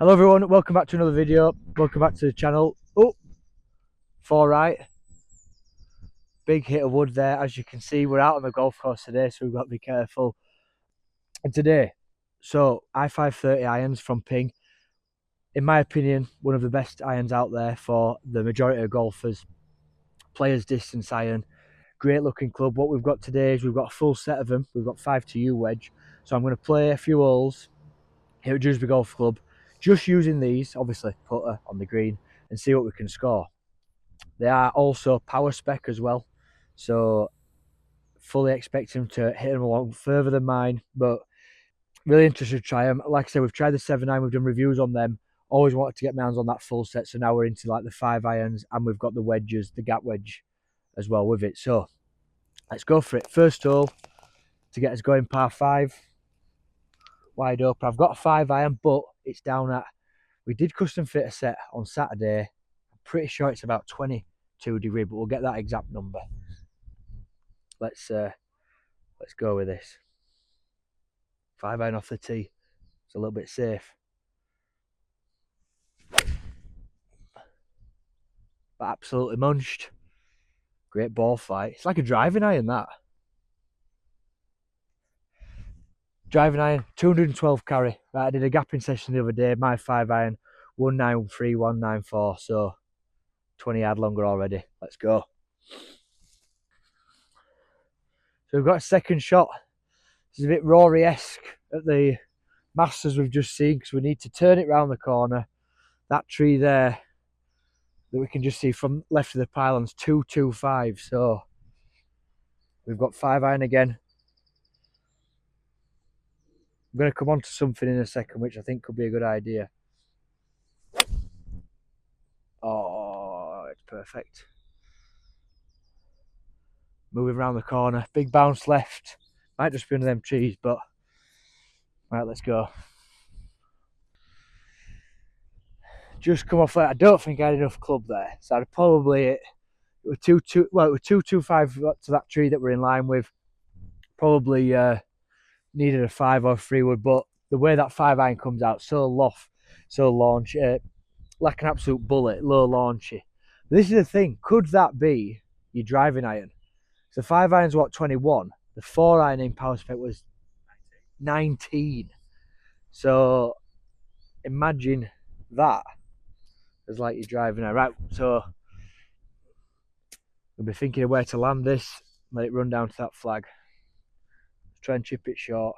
Hello everyone, welcome back to another video. Welcome back to the channel. Oh, 4 right. Big hit of wood there. As you can see, we're out on the golf course today, so we've got to be careful. And today, so i530 irons from Ping. In my opinion, one of the best irons out there for the majority of golfers. Players distance iron. Great looking club. What we've got today is we've got a full set of them. We've got 5-to-U wedge. So I'm going to play a few holes here at Dewsbury Golf Club, just using these, obviously putter on the green, and see what we can score. They are also power spec as well, so fully expect him to hit them along further than mine, but really interested to try them. Like I said, we've tried the 7-iron, we've done reviews on them, always wanted to get my hands on that full set, so now we're into like the 5-irons, and we've got the wedges, the gap wedge as well with it. So let's go for it. First hole to get us going, par 5, wide open. I've got a 5-iron, but it's down at, we did custom fit a set on Saturday. I'm pretty sure it's about 22 degree, but we'll get that exact number. Let's go with this. 5-iron off the tee. It's a little bit safe, but absolutely munched. Great ball flight. It's like a driving iron, that. Driving iron, 212 carry. Right, I did a gapping session the other day. My 5-iron, 193, 194. So 20 yard longer already. Let's go. So we've got a second shot. This is a bit Rory-esque at the Masters we've just seen, because we need to turn it round the corner. That tree there that we can just see from left of the pylons, 225. So we've got 5-iron again. I'm going to come on to something in a second, which I think could be a good idea. Oh, it's perfect. Moving around the corner. Big bounce left. Might just be under them trees, but right, let's go. Just come off there. I don't think I had enough club there, so I'd probably it was 225 to that tree that we're in line with. Probably needed a 5 or 3 wood, but the way that 5-iron comes out, so loft, so launch, like an absolute bullet, low launchy. This is the thing. Could that be your driving iron? So 5-iron's what, 21. The 4-iron in power spec was 19. So imagine that as like you're driving iron. Right, so we'll be thinking of where to land this. Let it run down to that flag. Let's try and chip it short.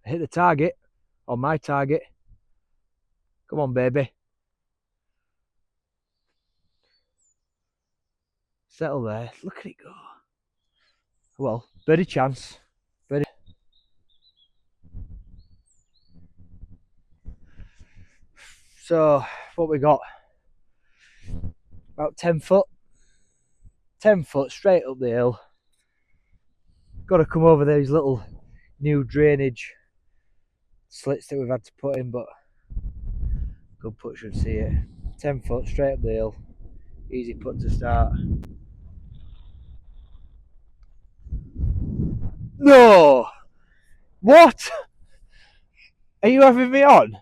Hit the target, or my target. Come on, baby. Settle there. Look at it go. Well, birdie chance. Birdie. So, what we got? About 10 foot. 10 foot straight up the hill. Got to come over these little new drainage slits that we've had to put in, but good putt should see it. 10 foot straight up the hill. Easy putt to start. No! What? Are you having me on?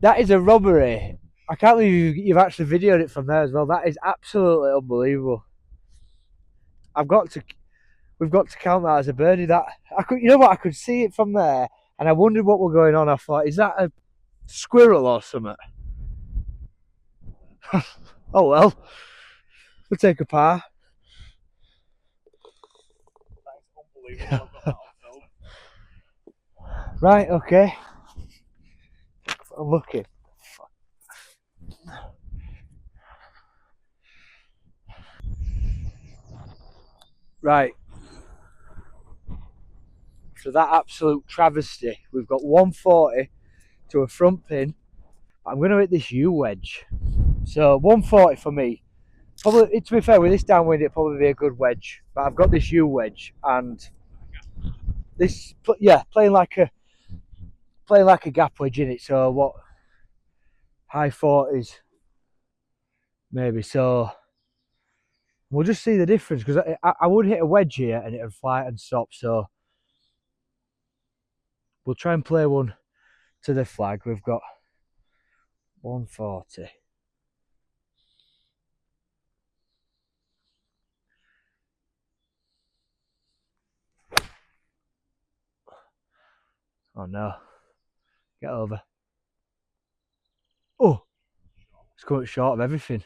That is a robbery. I can't believe you've actually videoed it from there as well. That is absolutely unbelievable. We've got to count that as a birdie. That you know what? I could see it from there, and I wondered what was going on. I thought, is that a squirrel or something? Oh well, we'll take a par. That's unbelievable. I've got that on film. Right, okay. I'm looking. Right. So that absolute travesty. We've got 140 to a front pin. I'm going to hit this U wedge. So 140 for me. Probably, to be fair, with this downwind, it'd probably be a good wedge. But I've got this U wedge, and this, yeah, playing like a gap wedge in it. So what, high 40s, maybe. So we'll just see the difference, because I would hit a wedge here and it would fly and stop. So we'll try and play one to the flag. We've got 140. Oh no. Get over. Oh! It's coming short of everything.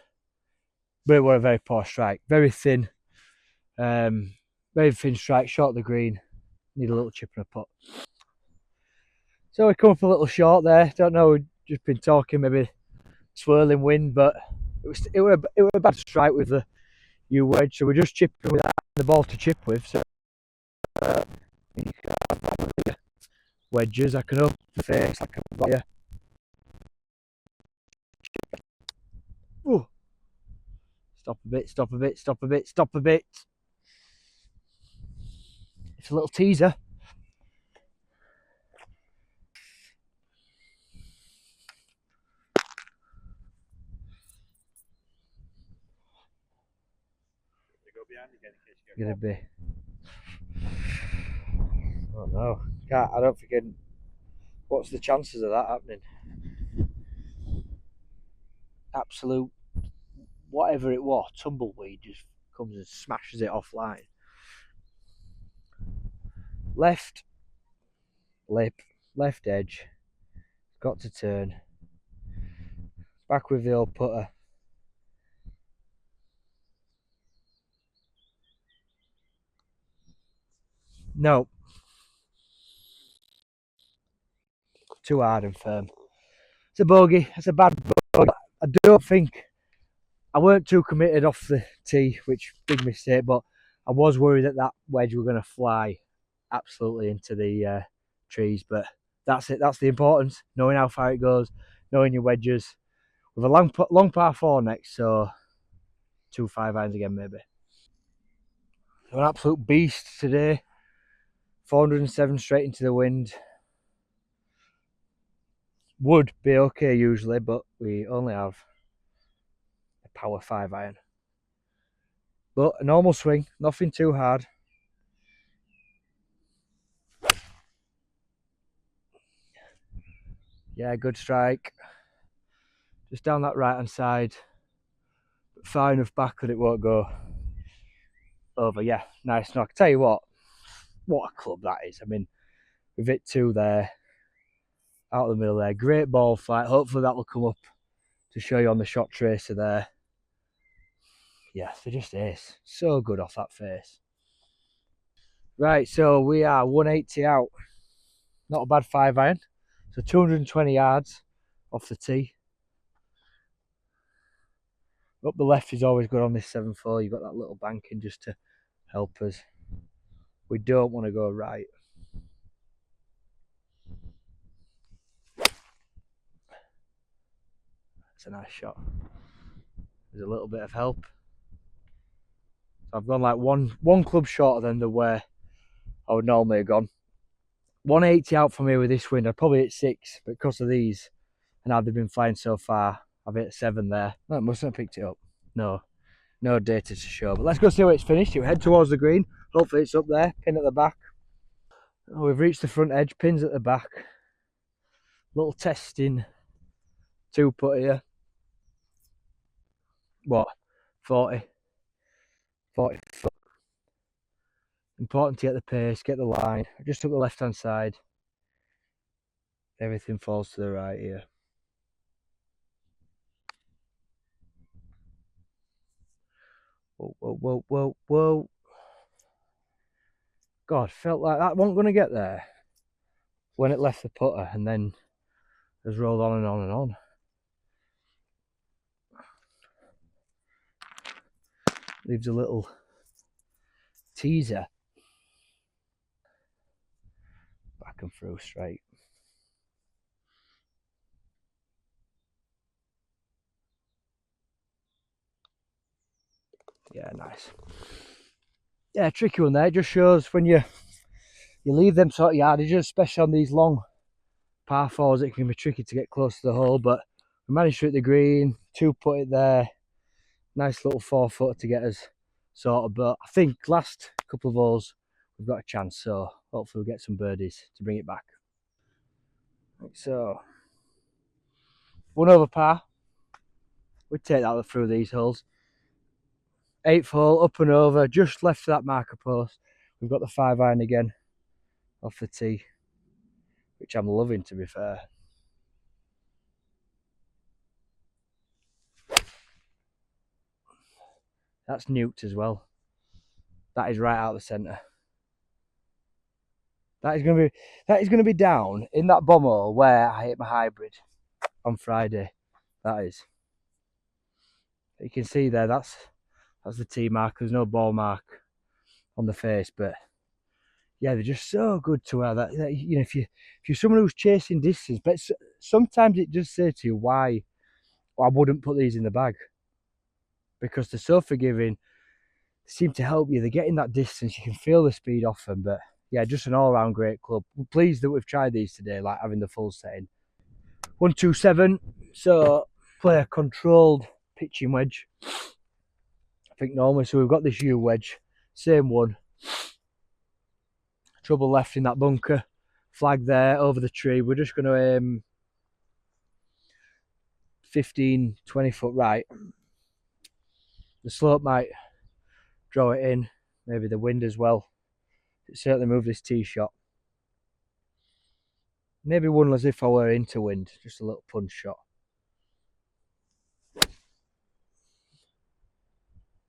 But it was a very poor strike. Very thin. Very thin strike, short of the green. Need a little chip and a putt. So we come up a little short there. Don't know, we've just been talking, maybe swirling wind, but it was a bad strike with the U wedge. So we're just chipping with that, the ball to chip with. So wedges, I can open the face, I can buy you. Ooh. Stop a bit, stop a bit, stop a bit, stop a bit. It's a little teaser. Gonna be. Oh no, I don't think. What's the chances of that happening? Absolute, whatever it was, tumbleweed just comes and smashes it offline. Left lip, left edge, got to turn. Back with the old putter. No. Too hard and firm. It's a bogey. It's a bad bogey. I don't think I weren't too committed off the tee, which big mistake, but I was worried that that wedge were going to fly absolutely into the trees. But that's it. That's the importance. Knowing how far it goes, knowing your wedges. With a long par 4 next, so 2 5-irons again maybe. So an absolute beast today. 407 straight into the wind. Would be okay usually, but we only have a power 5-iron. But a normal swing, nothing too hard. Yeah, good strike. Just down that right hand side. But far enough back that it won't go over. Yeah, nice knock. Tell you what a club that is. I mean, we've hit 2 there, out of the middle there. Great ball flight. Hopefully that will come up to show you on the shot tracer there. Yeah, they're just ace. So good off that face. Right, so we are 180 out. Not a bad 5-iron. So 220 yards off the tee. Up the left is always good on this 7-4. You've got that little banking just to help us. We don't want to go right. It's a nice shot. There's a little bit of help. So I've gone like one club shorter than the where I would normally have gone. 180 out from here with this wind. I'd probably hit 6, but because of these and how they've been flying so far, I've hit 7 there. No, I mustn't have picked it up. No data to show. But let's go see how it's finished. You head towards the green. Hopefully it's up there. Pin at the back. Oh, we've reached the front edge. Pins at the back. Little testing 2-putt here. What? 40 foot. Important to get the pace, get the line. I just took the left hand side. Everything falls to the right here. Whoa, whoa, whoa, whoa, whoa. God, felt like that wasn't going to get there when it left the putter and then has rolled on and on and on. Leaves a little teaser. Back and through straight. Yeah, nice. Yeah, tricky one there. It just shows when you leave them sort of yardages, especially on these long par 4s, it can be tricky to get close to the hole, but we managed to hit the green, 2-putt it there. Nice little 4-footer to get us sorted, but I think last couple of holes we've got a chance, so hopefully we'll get some birdies to bring it back. So, 1 over par. We'd take that through these holes. 8th hole, up and over, just left of that marker post. We've got the 5-iron again off the tee, which I'm loving, to be fair. That's nuked as well. That is right out of the centre. That is going to be down in that bomb hole where I hit my hybrid on Friday. That is. You can see there, that's the tee mark. There's no ball mark on the face, but yeah, they're just so good to wear. That you know, if you're someone who's chasing distance, but sometimes it does say to you why I wouldn't put these in the bag, because they're so forgiving. They seem to help you. They're getting that distance. You can feel the speed off them, but yeah, just an all-round great club. We're pleased that we've tried these today, like having the full setting. 127. So play a controlled pitching wedge. I think normally. So we've got this U wedge, same one. Trouble left in that bunker. Flag there over the tree. We're just going to aim 15, 20 foot right. The slope might draw it in. Maybe the wind as well. It certainly moved this tee shot. Maybe one as if I were into wind. Just a little punch shot.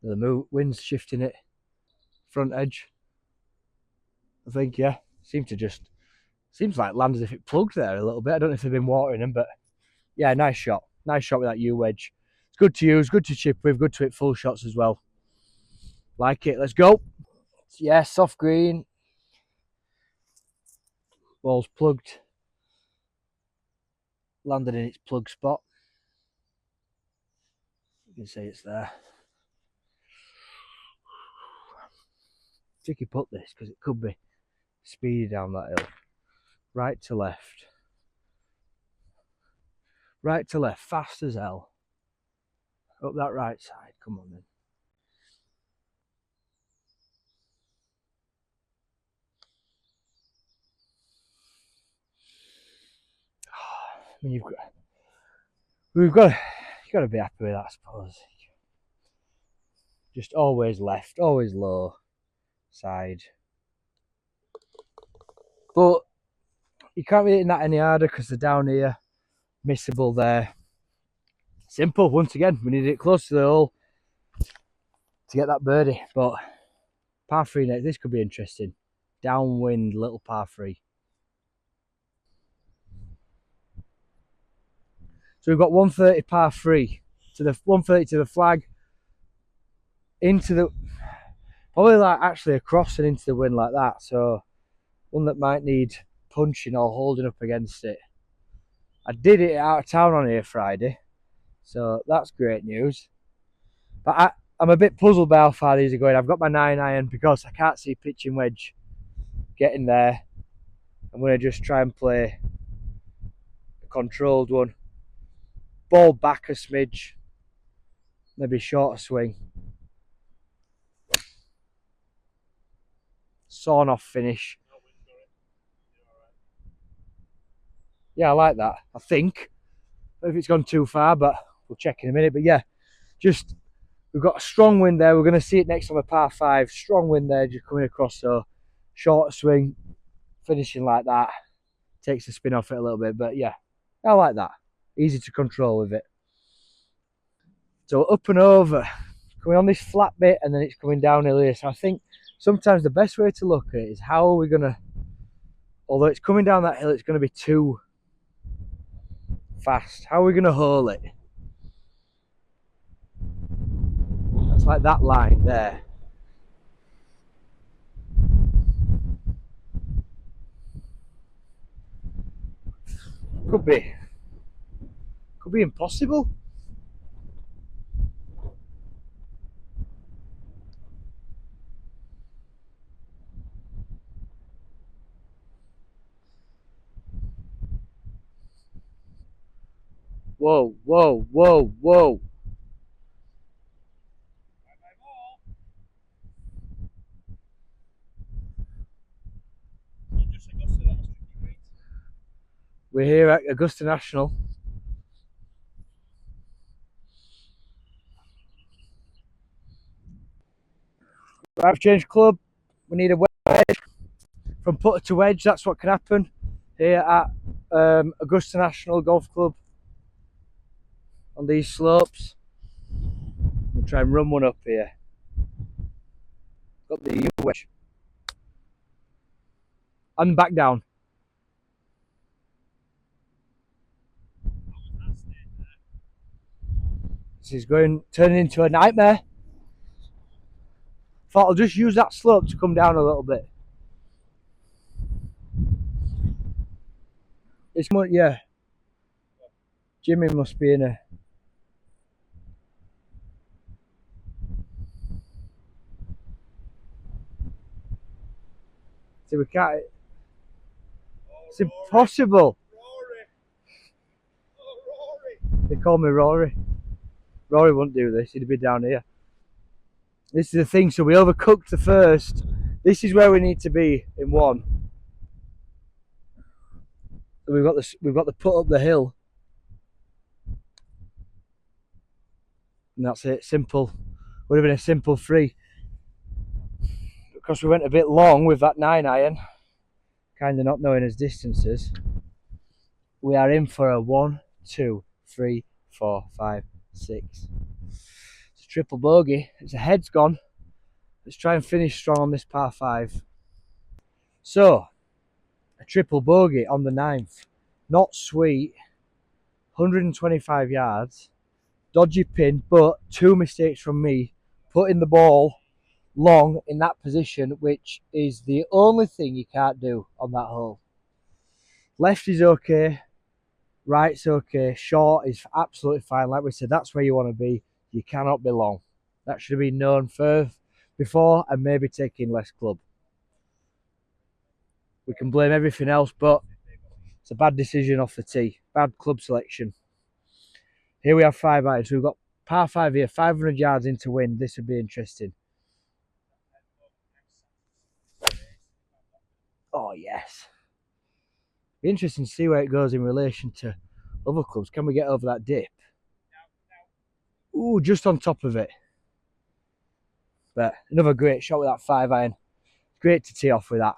The wind's shifting it. Front edge. I think, yeah. Seems like land as if it plugged there a little bit. I don't know if they've been watering them, but yeah, nice shot. Nice shot with that U wedge. It's good to use, good to chip with, good to hit full shots as well. Like it. Let's go. Yeah, soft green. Ball's plugged. Landed in its plug spot. You can see it's there. Tricky putt this, because it could be speedy down that hill. Right to left. Right to left, fast as hell. Up that right side. Come on then. I mean, you've got to be happy with that, I suppose. Just always left, always low side. But you can't be hitting that any harder because they're down here. Missable there. Simple, once again, we needed it close to the hole to get that birdie. But par 3 next, this could be interesting. Downwind, little par 3. So we've got 130 par 3 to the 130 to the flag, into the, probably like actually across and into the wind like that. So one that might need punching or holding up against it. I did it out of town on here Friday, so that's great news. But I'm a bit puzzled by how far these are going. I've got my 9-iron because I can't see pitching wedge getting there. I'm going to just try and play a controlled one. Ball back a smidge, maybe shorter swing. Sawn off finish. Yeah, I like that. I think. If it's gone too far, but we'll check in a minute. But yeah, just we've got a strong wind there. We're going to see it next on the par 5. Strong wind there, just coming across. So shorter swing, finishing like that. Takes the spin off it a little bit, but yeah, I like that. Easy to control with it. So up and over, coming on this flat bit, and then it's coming downhill here. So I think sometimes the best way to look at it is how are we going to, although it's coming down that hill, it's going to be too fast. How are we going to hole it? That's like that line there. Could be impossible. Whoa, whoa, whoa, whoa. We're here at Augusta National. I've changed club. We need a wedge from putter to wedge. That's what can happen here at Augusta National Golf Club on these slopes. We'll try and run one up here. Got the U wedge and back down. This is turning into a nightmare. Thought I'll just use that slope to come down a little bit. It's more, yeah. Jimmy must be in a. See, we can't. It's impossible. They call me Rory. Rory wouldn't do this. He'd be down here. This is the thing. So we overcooked the first. This is where we need to be in one. So we've got the put up the hill, and that's it. Simple. Would have been a simple three. Because we went a bit long with that 9-iron, kind of not knowing his distances. We are in for a 1, 2, 3, 4, 5, 6. It's a triple bogey. It's a head's gone. Let's try and finish strong on this par 5. So, a triple bogey on the 9th. Not sweet. 125 yards. Dodgy pin, but 2 mistakes from me. Putting the ball long in that position, which is the only thing you can't do on that hole. Left is okay. Right's okay. Short is absolutely fine. Like we said, that's where you want to be. You cannot be long. That should have been known before and maybe taking less club. We can blame everything else, but it's a bad decision off the tee. Bad club selection. Here we have 5 irons. So we've got par 5 here, 500 yards into wind. This would be interesting. Oh, yes. Be interesting to see where it goes in relation to other clubs. Can we get over that dip? Ooh, just on top of it. But another great shot with that 5-iron. Great to tee off with that.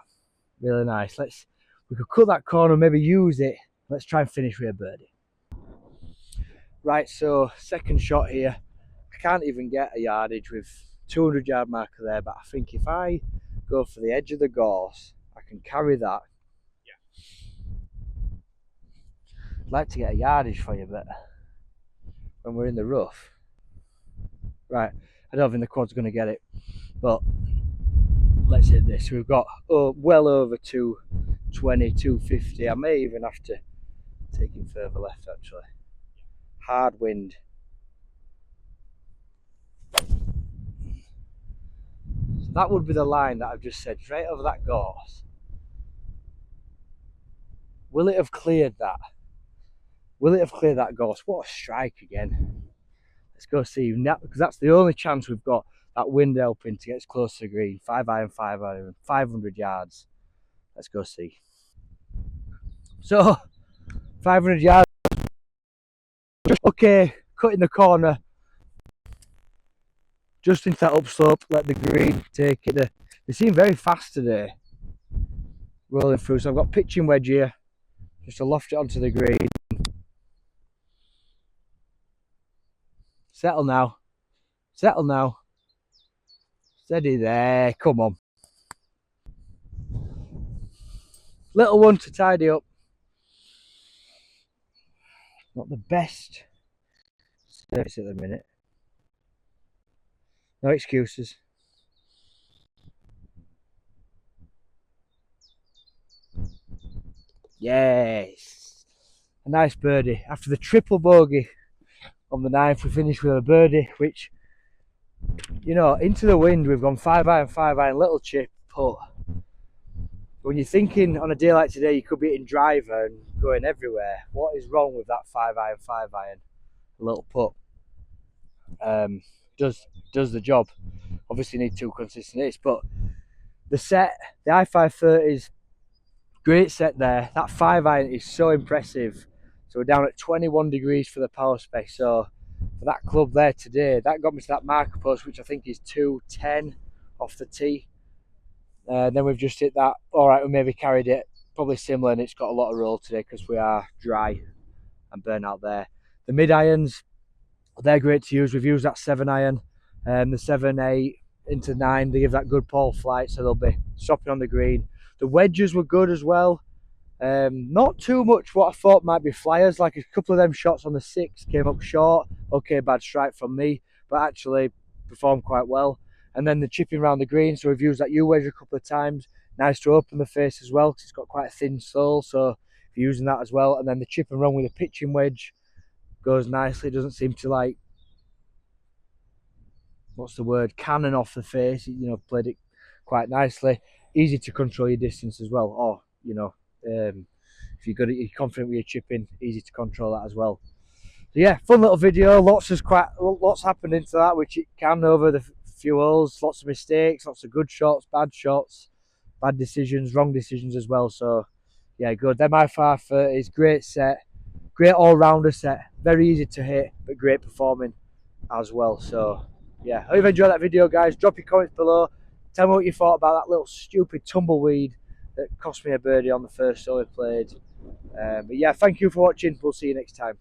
Really nice. We could cut that corner, maybe use it. Let's try and finish with a birdie. Right, so second shot here. I can't even get a yardage with 200 yard marker there, but I think if I go for the edge of the gorse, I can carry that. I'd like to get a yardage for you, but when we're in the rough. Right, I don't think the quad's going to get it, but let's hit this. We've got well over 220, 250. I may even have to take him further left, actually. Hard wind. So that would be the line that I've just said, straight over that gorse. Will it have cleared that? Will it have cleared that gorse? What a strike again. Let's go see, because that's the only chance we've got, that wind helping to get as close to the green. 5-iron, 5-iron, 500 yards. Let's go see. So, 500 yards. Okay, cutting the corner. Just into that upslope, let the green take it. They seem very fast today. Rolling through, so I've got pitching wedge here. Just to loft it onto the green. Settle now. Settle now. Steady there. Come on. Little one to tidy up. Not the best service at the minute. No excuses. Yes. A nice birdie. After the triple bogey on the 9th, we finished with a birdie, which, you know, into the wind, we've gone 5-iron, 5-iron, little chip, putt. When you're thinking on a day like today, you could be hitting driver and going everywhere. What is wrong with that 5-iron, 5-iron, little putt? Does the job. Obviously, you need 2 consistent hits, but the set, the i530s, Great set there. That 5-iron is so impressive. So we're down at 21 degrees for the power spec. So for that club there today, that got me to that marker post, which I think is 210 off the tee. Then we've just hit that. All right, we maybe carried it probably similar, and it's got a lot of roll today because we are dry and burnt out there. The mid irons, they're great to use. We've used that 7-iron, the 7, 8 into 9. They give that good ball flight, so they'll be stopping on the green. The wedges were good as well. Not too much what I thought might be flyers. Like a couple of them shots on the 6 came up short. Okay, bad strike from me, but actually performed quite well. And then the chipping around the green, so we've used that U-wedge a couple of times. Nice to open the face as well because it's got quite a thin sole, so if you're using that as well. And then the chip and run with a pitching wedge goes nicely. It doesn't seem to, like, what's the word, cannon off the face. You know, played it quite nicely. Easy to control your distance as well. Or, you know, if you're confident with your chipping, easy to control that as well. So yeah, fun little video. Lots happened into that, which it can over the few holes. Lots of mistakes, lots of good shots, bad decisions, wrong decisions as well. So yeah, good. Them i530s, great set, great all-rounder set. Very easy to hit, but great performing as well. So yeah, I hope you've enjoyed that video, guys. Drop your comments below. Tell me what you thought about that little stupid tumbleweed that cost me a birdie on the first hole we played. But yeah, thank you for watching. We'll see you next time.